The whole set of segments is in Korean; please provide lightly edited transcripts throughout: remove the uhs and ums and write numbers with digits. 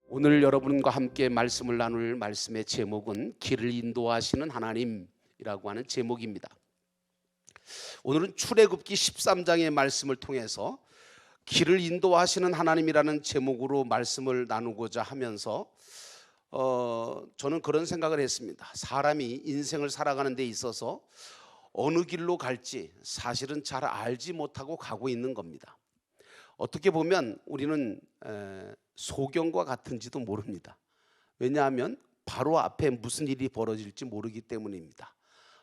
오늘 여러분과 함께 말씀을 나눌 말씀의 제목은 길을 인도하시는 하나님이라고 하는 제목입니다. 오늘은 출애굽기 13장의 말씀을 통해서 길을 인도하시는 하나님이라는 제목으로 말씀을 나누고자 하면서 저는 그런 생각을 했습니다. 사람이 인생을 살아가는 데 있어서 어느 길로 갈지 사실은 잘 알지 못하고 가고 있는 겁니다. 어떻게 보면 우리는 소경과 같은지도 모릅니다. 왜냐하면 바로 앞에 무슨 일이 벌어질지 모르기 때문입니다.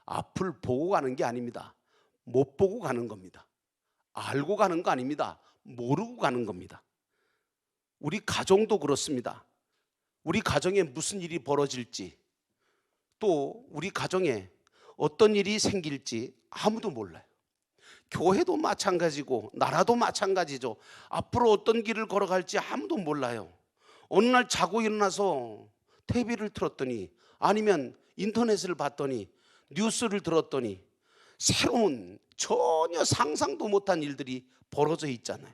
앞을 보고 가는 게 아닙니다. 못 보고 가는 겁니다. 알고 가는 거 아닙니다. 모르고 가는 겁니다. 우리 가정도 그렇습니다. 우리 가정에 무슨 일이 벌어질지, 또 우리 가정에 어떤 일이 생길지 아무도 몰라요. 교회도 마찬가지고 나라도 마찬가지죠. 앞으로 어떤 길을 걸어갈지 아무도 몰라요. 어느 날 자고 일어나서 TV를 틀었더니, 아니면 인터넷을 봤더니, 뉴스를 들었더니 새로운 전혀 상상도 못한 일들이 벌어져 있잖아요.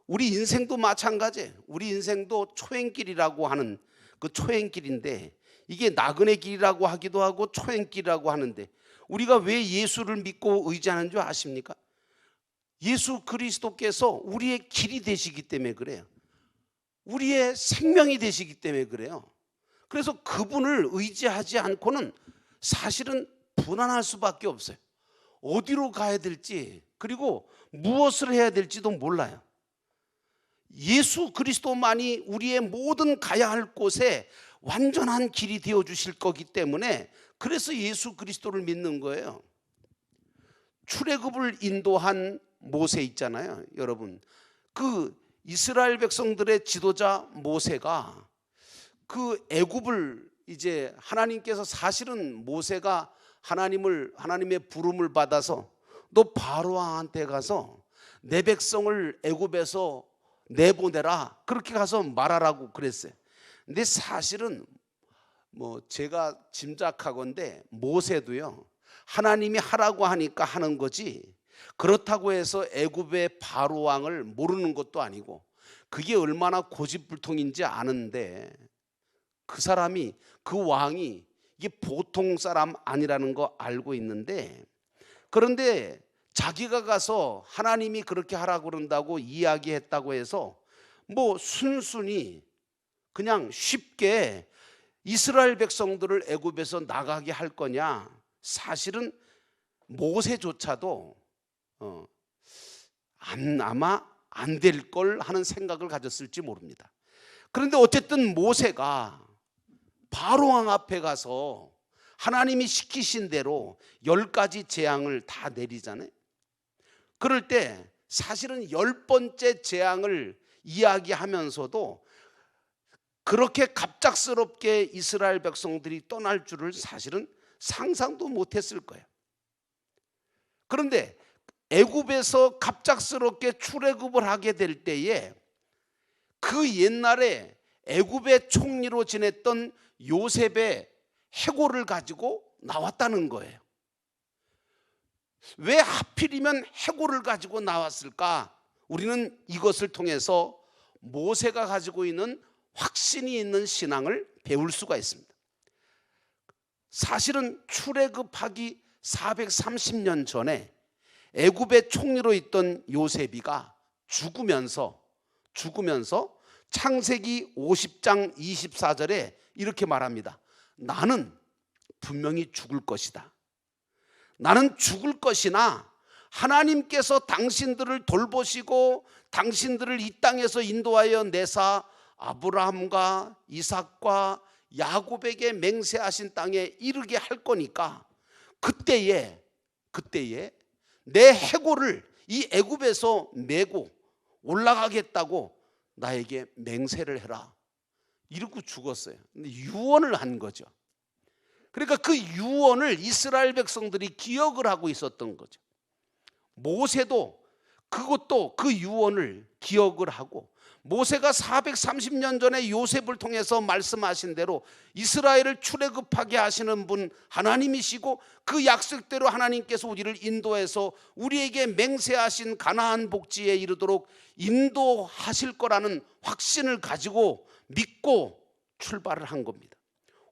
우리 인생도 마찬가지예요. 우리 인생도 초행길이라고 하는 그 초행길인데, 이게 나그네 길이라고 하기도 하고 초행길이라고 하는데, 우리가 왜 예수를 믿고 의지하는 줄 아십니까? 예수 그리스도께서 우리의 길이 되시기 때문에 그래요. 우리의 생명이 되시기 때문에 그래요. 그래서 그분을 의지하지 않고는 사실은 불안할 수밖에 없어요. 어디로 가야 될지, 그리고 무엇을 해야 될지도 몰라요. 예수 그리스도만이 우리의 모든 가야 할 곳에 완전한 길이 되어 주실 거기 때문에, 그래서 예수 그리스도를 믿는 거예요. 출애굽을 인도한 모세 있잖아요, 여러분. 그 이스라엘 백성들의 지도자 모세가 그 애굽을 이제 하나님께서, 사실은 모세가 하나님의 부름을 받아서 너 바로 왕한테 가서 내 백성을 애굽에서 내보내라, 그렇게 가서 말하라고 그랬어요. 근데 사실은 제가 짐작하건대 모세도요, 하나님이 하라고 하니까 하는 거지, 그렇다고 해서 애굽의 바로 왕을 모르는 것도 아니고, 그게 얼마나 고집불통인지 아는데, 그 사람이, 그 왕이 이게 보통 사람 아니라는 거 알고 있는데, 그런데 자기가 가서 하나님이 그렇게 하라고 그런다고 이야기했다고 해서 순순히 그냥 쉽게 이스라엘 백성들을 애굽에서 나가게 할 거냐? 사실은 모세조차도 아마 안 될 걸 하는 생각을 가졌을지 모릅니다. 그런데 어쨌든 모세가 바로왕 앞에 가서 하나님이 시키신 대로 10가지 재앙을 다 내리잖아요. 그럴 때 사실은 10번째 재앙을 이야기하면서도 그렇게 갑작스럽게 이스라엘 백성들이 떠날 줄을 사실은 상상도 못했을 거예요. 그런데 애굽에서 갑작스럽게 출애굽을 하게 될 때에, 그 옛날에 애굽의 총리로 지냈던 요셉의 해골을 가지고 나왔다는 거예요. 왜 하필이면 해골을 가지고 나왔을까? 우리는 이것을 통해서 모세가 가지고 있는 확신이 있는 신앙을 배울 수가 있습니다. 사실은 출애굽하기 430년 전에 애굽의 총리로 있던 요셉이가 죽으면서 창세기 50장 24절에 이렇게 말합니다. 나는 분명히 죽을 것이다. 나는 죽을 것이나 하나님께서 당신들을 돌보시고 당신들을 이 땅에서 인도하여 내사 아브라함과 이삭과 야곱에게 맹세하신 땅에 이르게 할 거니까, 그때에 내 해골을 이 애굽에서 메고 올라가겠다고 나에게 맹세를 해라, 이러고 죽었어요. 근데 유언을 한 거죠. 그러니까 그 유언을 이스라엘 백성들이 기억을 하고 있었던 거죠. 모세도 그것도 그 유언을 기억을 하고, 모세가 430년 전에 요셉을 통해서 말씀하신 대로 이스라엘을 출애굽하게 하시는 분 하나님이시고, 그 약속대로 하나님께서 우리를 인도해서 우리에게 맹세하신 가나안 복지에 이르도록 인도하실 거라는 확신을 가지고 믿고 출발을 한 겁니다.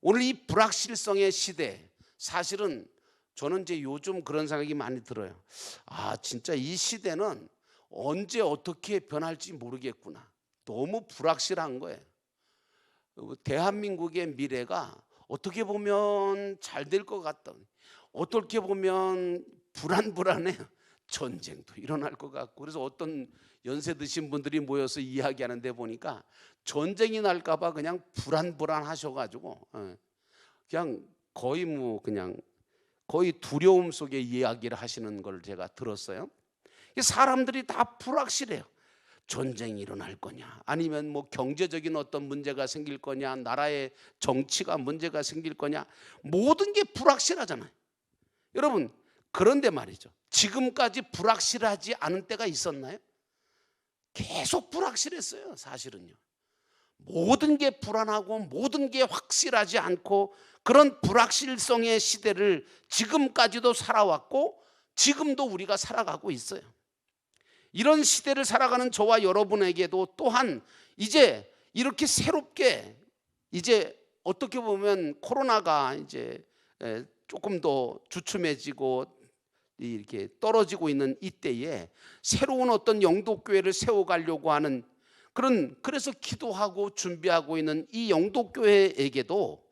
오늘 이 불확실성의 시대, 사실은 저는 이제 요즘 그런 생각이 많이 들어요. 진짜 이 시대는 언제 어떻게 변할지 모르겠구나. 너무 불확실한 거예요. 대한민국의 미래가 어떻게 보면 잘 될 것 같다, 어떻게 보면 불안해요. 전쟁도 일어날 것 같고. 그래서 어떤 연세 드신 분들이 모여서 이야기하는데 보니까 전쟁이 날까 봐 그냥 불안하셔가지고 그냥 거의 두려움 속에 이야기를 하시는 걸 제가 들었어요. 사람들이 다 불확실해요. 전쟁이 일어날 거냐, 아니면 뭐 경제적인 어떤 문제가 생길 거냐, 나라의 정치가 문제가 생길 거냐, 모든 게 불확실하잖아요. 여러분, 그런데 말이죠, 지금까지 불확실하지 않은 때가 있었나요? 계속 불확실했어요. 사실은요, 모든 게 불안하고 모든 게 확실하지 않고 그런 불확실성의 시대를 지금까지도 살아왔고 지금도 우리가 살아가고 있어요. 이런 시대를 살아가는 저와 여러분에게도 또한 이제 이렇게 새롭게, 이제 어떻게 보면 코로나가 이제 조금 더 주춤해지고 이렇게 떨어지고 있는 이때에 새로운 어떤 영도교회를 세워가려고 하는 그래서 기도하고 준비하고 있는 이 영도교회에게도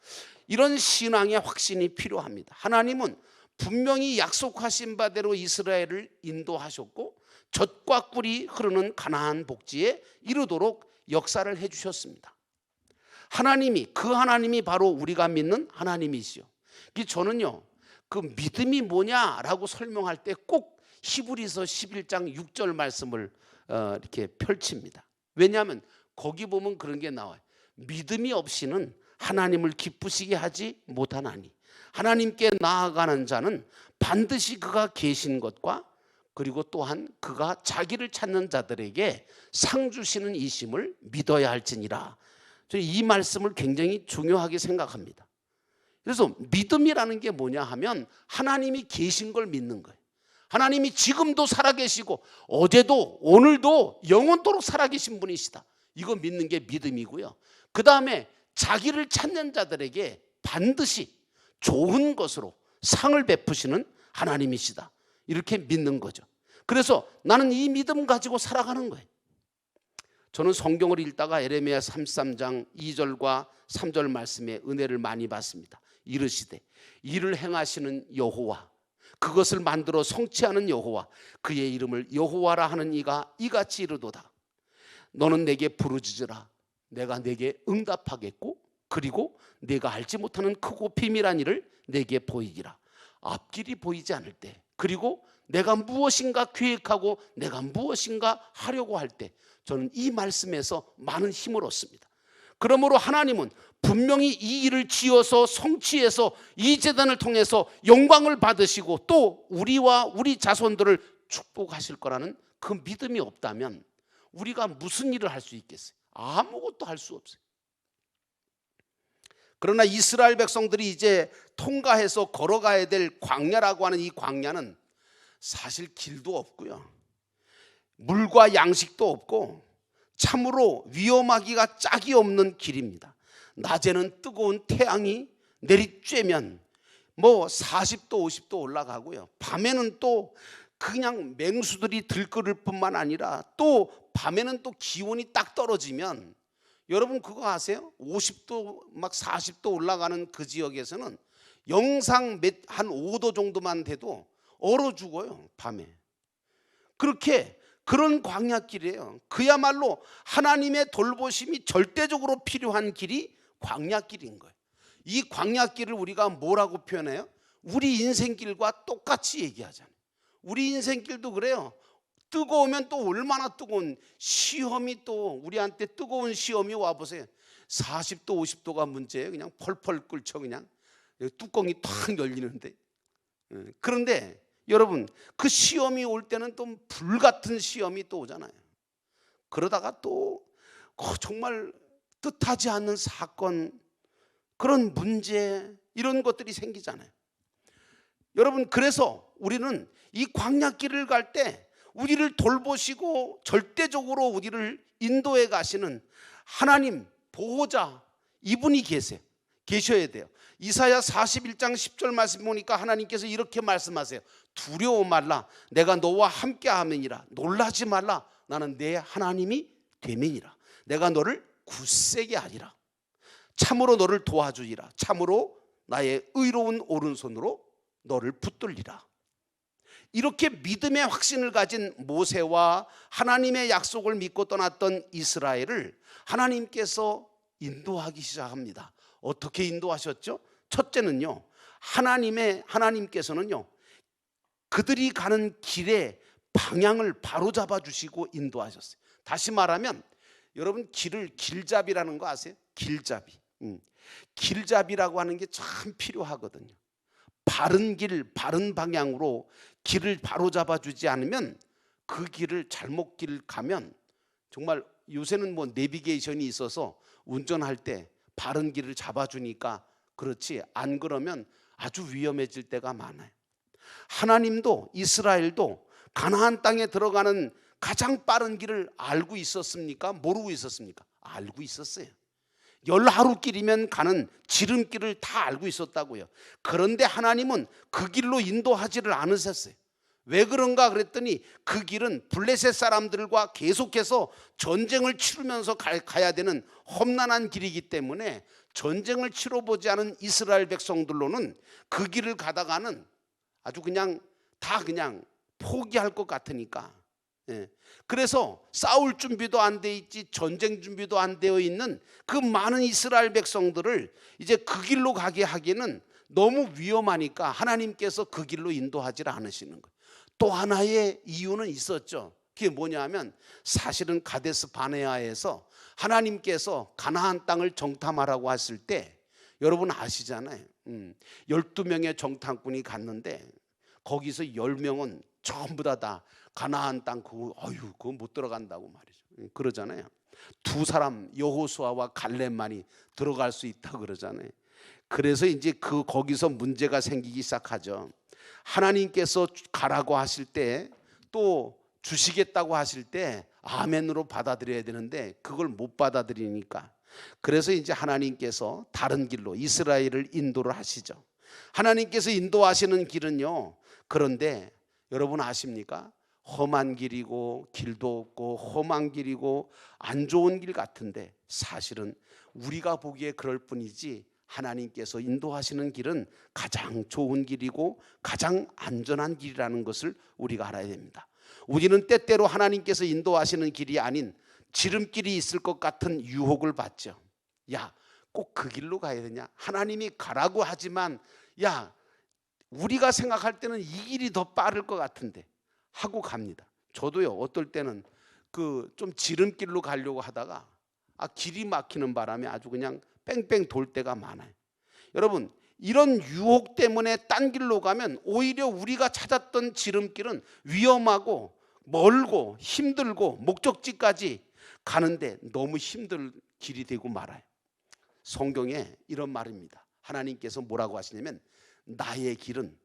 이런 신앙의 확신이 필요합니다. 하나님은 분명히 약속하신 바대로 이스라엘을 인도하셨고 젖과 꿀이 흐르는 가나안 복지에 이르도록 역사를 해주셨습니다. 그 하나님이 바로 우리가 믿는 하나님이시요. 저는요, 그 믿음이 뭐냐라고 설명할 때 꼭 히브리서 11장 6절 말씀을 이렇게 펼칩니다. 왜냐하면 거기 보면 그런 게 나와요. 믿음이 없이는 하나님을 기쁘시게 하지 못하나니 하나님께 나아가는 자는 반드시 그가 계신 것과 그리고 또한 그가 자기를 찾는 자들에게 상 주시는 이심을 믿어야 할지니라. 저는 이 말씀을 굉장히 중요하게 생각합니다. 그래서 믿음이라는 게 뭐냐 하면 하나님이 계신 걸 믿는 거예요. 하나님이 지금도 살아계시고 어제도 오늘도 영원토록 살아계신 분이시다, 이거 믿는 게 믿음이고요. 그 다음에 자기를 찾는 자들에게 반드시 좋은 것으로 상을 베푸시는 하나님이시다, 이렇게 믿는 거죠. 그래서 나는 이 믿음 가지고 살아가는 거예요. 저는 성경을 읽다가 에레미야 33장 2절과 3절 말씀에 은혜를 많이 받습니다. 이르시되 이를 행하시는 여호와, 그것을 만들어 성취하는 여호와, 그의 이름을 여호와라 하는 이가 이같이 이르도다. 너는 내게 부르짖으라, 내가 내게 응답하겠고 그리고 내가 알지 못하는 크고 비밀한 일을 내게 보이기라. 앞길이 보이지 않을 때, 그리고 내가 무엇인가 계획하고 내가 무엇인가 하려고 할 때 저는 이 말씀에서 많은 힘을 얻습니다. 그러므로 하나님은 분명히 이 일을 지어서 성취해서 이 제단을 통해서 영광을 받으시고 또 우리와 우리 자손들을 축복하실 거라는 그 믿음이 없다면 우리가 무슨 일을 할 수 있겠어요? 아무것도 할 수 없어요. 그러나 이스라엘 백성들이 이제 통과해서 걸어가야 될 광야라고 하는 이 광야는 사실 길도 없고요, 물과 양식도 없고 참으로 위험하기가 짝이 없는 길입니다. 낮에는 뜨거운 태양이 내리쬐면 뭐 40도 50도 올라가고요, 밤에는 또 그냥 맹수들이 들끓을 뿐만 아니라 또 밤에는 또 기온이 딱 떨어지면, 여러분 그거 아세요? 50도 막 40도 올라가는 그 지역에서는 영상 한 5도 정도만 돼도 얼어 죽어요, 밤에. 그런 광야길이에요. 그야말로 하나님의 돌보심이 절대적으로 필요한 길이 광야길인 거예요. 이 광야길을 우리가 뭐라고 표현해요? 우리 인생길과 똑같이 얘기하잖아요. 우리 인생길도 그래요. 뜨거우면 또 얼마나 뜨거운 시험이, 또 우리한테 뜨거운 시험이 와보세요. 40도 50도가 문제예요. 그냥 펄펄 끓죠. 그냥 뚜껑이 탁 열리는데. 그런데 여러분, 그 시험이 올 때는 또 불같은 시험이 또 오잖아요. 그러다가 또 정말 뜻하지 않는 사건, 그런 문제, 이런 것들이 생기잖아요. 여러분, 그래서 우리는 이 광야길을 갈 때 우리를 돌보시고 절대적으로 우리를 인도해 가시는 하나님 보호자, 이분이 계셔야 돼요. 이사야 41장 10절 말씀 보니까 하나님께서 이렇게 말씀하세요. 두려워 말라, 내가 너와 함께 하느니라. 놀라지 말라, 나는 내 하나님이 되매니라. 내가 너를 굳세게 하리라. 참으로 너를 도와주리라. 참으로 나의 의로운 오른손으로 너를 붙들리라. 이렇게 믿음의 확신을 가진 모세와 하나님의 약속을 믿고 떠났던 이스라엘을 하나님께서 인도하기 시작합니다. 어떻게 인도하셨죠? 첫째는요, 하나님께서는요, 그들이 가는 길의 방향을 바로잡아 주시고 인도하셨어요. 다시 말하면 여러분, 길잡이라는 거 아세요? 길잡이. 길잡이라고 하는 게 참 필요하거든요. 바른 길, 바른 방향으로 길을 바로잡아 주지 않으면 그 길을 잘못 길 가면, 정말 요새는 뭐 내비게이션이 있어서 운전할 때 바른 길을 잡아주니까 그렇지, 안 그러면 아주 위험해질 때가 많아요. 하나님도, 이스라엘도 가나안 땅에 들어가는 가장 빠른 길을 알고 있었습니까? 모르고 있었습니까? 알고 있었어요. 10하루길이면 가는 지름길을 다 알고 있었다고요. 그런데 하나님은 그 길로 인도하지를 않으셨어요. 왜 그런가 그랬더니 그 길은 블레셋 사람들과 계속해서 전쟁을 치르면서 가야 되는 험난한 길이기 때문에 전쟁을 치러보지 않은 이스라엘 백성들로는 그 길을 가다가는 아주 그냥 포기할 것 같으니까. 그래서 싸울 준비도 안 돼 있지, 전쟁 준비도 안 되어 있는 그 많은 이스라엘 백성들을 이제 그 길로 가게 하기는 너무 위험하니까 하나님께서 그 길로 인도하지 않으시는 거예요. 또 하나의 이유는 있었죠. 그게 뭐냐면, 사실은 가데스 바네아에서 하나님께서 가나안 땅을 정탐하라고 했을 때, 여러분 아시잖아요. 12명의 정탐꾼이 갔는데 거기서 10명은 전부 다 가나안 땅 그거 못 들어간다고 말이죠. 그러잖아요. 두 사람, 여호수아와 갈렙만이 들어갈 수 있다 그러잖아요. 그래서 이제 거기서 문제가 생기기 시작하죠. 하나님께서 가라고 하실 때, 또 주시겠다고 하실 때 아멘으로 받아들여야 되는데 그걸 못 받아들이니까, 그래서 이제 하나님께서 다른 길로 이스라엘을 인도를 하시죠. 하나님께서 인도하시는 길은요, 그런데 여러분 아십니까? 험한 길이고 길도 없고 험한 길이고 안 좋은 길 같은데, 사실은 우리가 보기에 그럴 뿐이지 하나님께서 인도하시는 길은 가장 좋은 길이고 가장 안전한 길이라는 것을 우리가 알아야 됩니다. 우리는 때때로 하나님께서 인도하시는 길이 아닌 지름길이 있을 것 같은 유혹을 받죠. 야, 꼭 그 길로 가야 되냐? 하나님이 가라고 하지만, 야, 우리가 생각할 때는 이 길이 더 빠를 것 같은데 하고 갑니다. 저도요, 어떨 때는 좀 지름길로 가려고 하다가 길이 막히는 바람에 아주 그냥 뺑뺑 돌 때가 많아요. 여러분, 이런 유혹 때문에 딴 길로 가면 오히려 우리가 찾았던 지름길은 위험하고 멀고 힘들고 목적지까지 가는데 너무 힘들 길이 되고 말아요. 성경에 이런 말입니다. 하나님께서 뭐라고 하시냐면, 나의 길은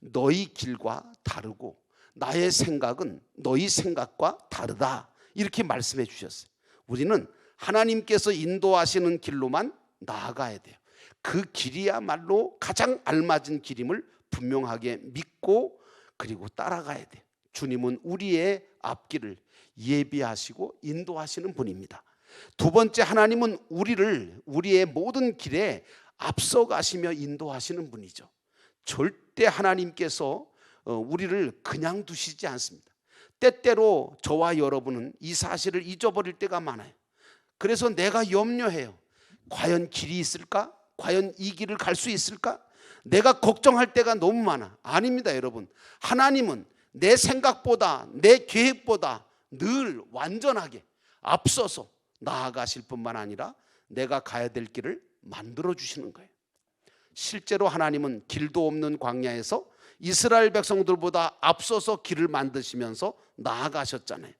너희 길과 다르고 나의 생각은 너희 생각과 다르다, 이렇게 말씀해 주셨어요. 우리는 하나님께서 인도하시는 길로만 나아가야 돼요. 그 길이야말로 가장 알맞은 길임을 분명하게 믿고 그리고 따라가야 돼요. 주님은 우리의 앞길을 예비하시고 인도하시는 분입니다. 두 번째, 하나님은 우리의 모든 길에 앞서가시며 인도하시는 분이죠. 절대 하나님께서 우리를 그냥 두시지 않습니다. 때때로 저와 여러분은 이 사실을 잊어버릴 때가 많아요. 그래서 내가 염려해요. 과연 길이 있을까? 과연 이 길을 갈 수 있을까? 내가 걱정할 때가 너무 많아. 아닙니다, 여러분. 하나님은 내 생각보다, 내 계획보다 늘 완전하게 앞서서 나아가실 뿐만 아니라 내가 가야 될 길을 만들어 주시는 거예요. 실제로 하나님은 길도 없는 광야에서 이스라엘 백성들보다 앞서서 길을 만드시면서 나아가셨잖아요.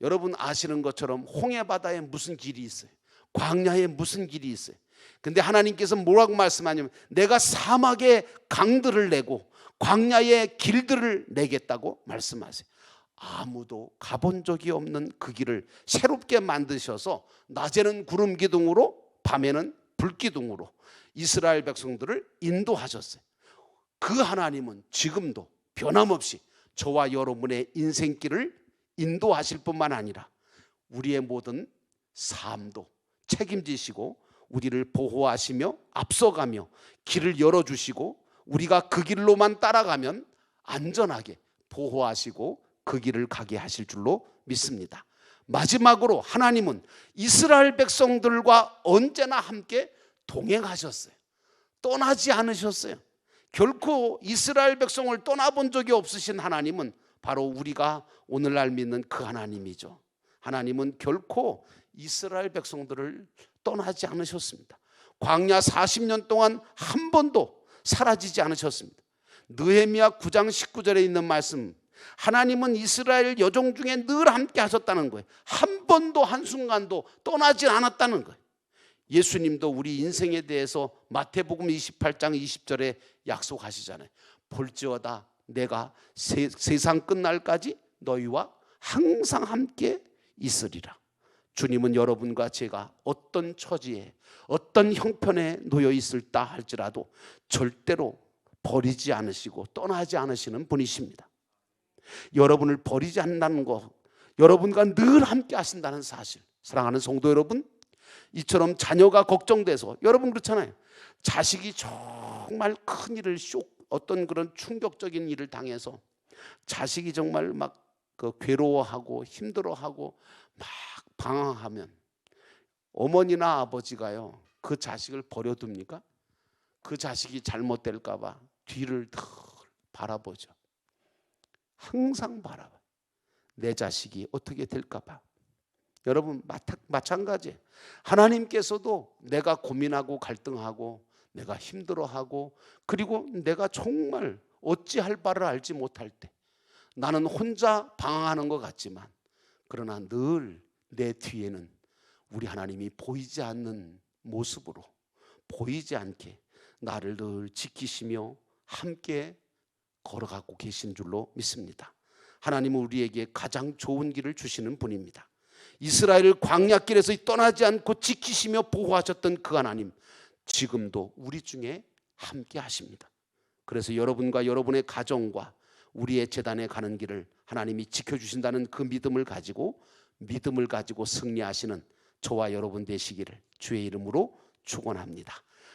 여러분 아시는 것처럼 홍해바다에 무슨 길이 있어요? 광야에 무슨 길이 있어요? 근데 하나님께서 뭐라고 말씀하냐면 내가 사막에 강들을 내고 광야에 길들을 내겠다고 말씀하세요. 아무도 가본 적이 없는 그 길을 새롭게 만드셔서 낮에는 구름 기둥으로 밤에는 불 기둥으로 이스라엘 백성들을 인도하셨어요. 그 하나님은 지금도 변함없이 저와 여러분의 인생길을 인도하실 뿐만 아니라 우리의 모든 삶도 책임지시고 우리를 보호하시며 앞서가며 길을 열어주시고 우리가 그 길로만 따라가면 안전하게 보호하시고 그 길을 가게 하실 줄로 믿습니다. 마지막으로 하나님은 이스라엘 백성들과 언제나 함께 동행하셨어요. 떠나지 않으셨어요. 결코 이스라엘 백성을 떠나본 적이 없으신 하나님은 바로 우리가 오늘날 믿는 그 하나님이죠. 하나님은 결코 이스라엘 백성들을 떠나지 않으셨습니다. 광야 40년 동안 한 번도 사라지지 않으셨습니다. 느헤미야 9장 19절에 있는 말씀, 하나님은 이스라엘 여종 중에 늘 함께 하셨다는 거예요. 한 번도 한순간도 떠나지 않았다는 거예요. 예수님도 우리 인생에 대해서 마태복음 28장 20절에 약속하시잖아요. 볼지어다 내가 세상 끝날까지 너희와 항상 함께 있으리라. 주님은 여러분과 제가 어떤 처지에 어떤 형편에 놓여 있을다 할지라도 절대로 버리지 않으시고 떠나지 않으시는 분이십니다. 여러분을 버리지 않는다는 것, 여러분과 늘 함께 하신다는 사실, 사랑하는 성도 여러분, 이처럼 자녀가 걱정돼서 여러분 그렇잖아요. 자식이 정말 큰 일을 어떤 그런 충격적인 일을 당해서 자식이 정말 막 괴로워하고 힘들어하고 막 방황하면 어머니나 아버지가요 그 자식을 버려둡니까? 그 자식이 잘못될까 봐 뒤를 늘 바라보죠. 항상 바라봐. 내 자식이 어떻게 될까 봐. 여러분 마찬가지예요. 하나님께서도 내가 고민하고 갈등하고 내가 힘들어하고 그리고 내가 정말 어찌할 바를 알지 못할 때 나는 혼자 방황하는 것 같지만 그러나 늘 내 뒤에는 우리 하나님이 보이지 않는 모습으로 보이지 않게 나를 늘 지키시며 함께 걸어가고 계신 줄로 믿습니다. 하나님은 우리에게 가장 좋은 길을 주시는 분입니다. 이스라엘을 광야길에서 떠나지 않고 지키시며 보호하셨던 그 하나님, 지금도 우리 중에 함께 하십니다. 그래서 여러분과 여러분의 가정과 우리의 재단에 가는 길을 하나님이 지켜주신다는 그 믿음을 가지고 승리하시는 저와 여러분 되시기를 주의 이름으로 축원합니다.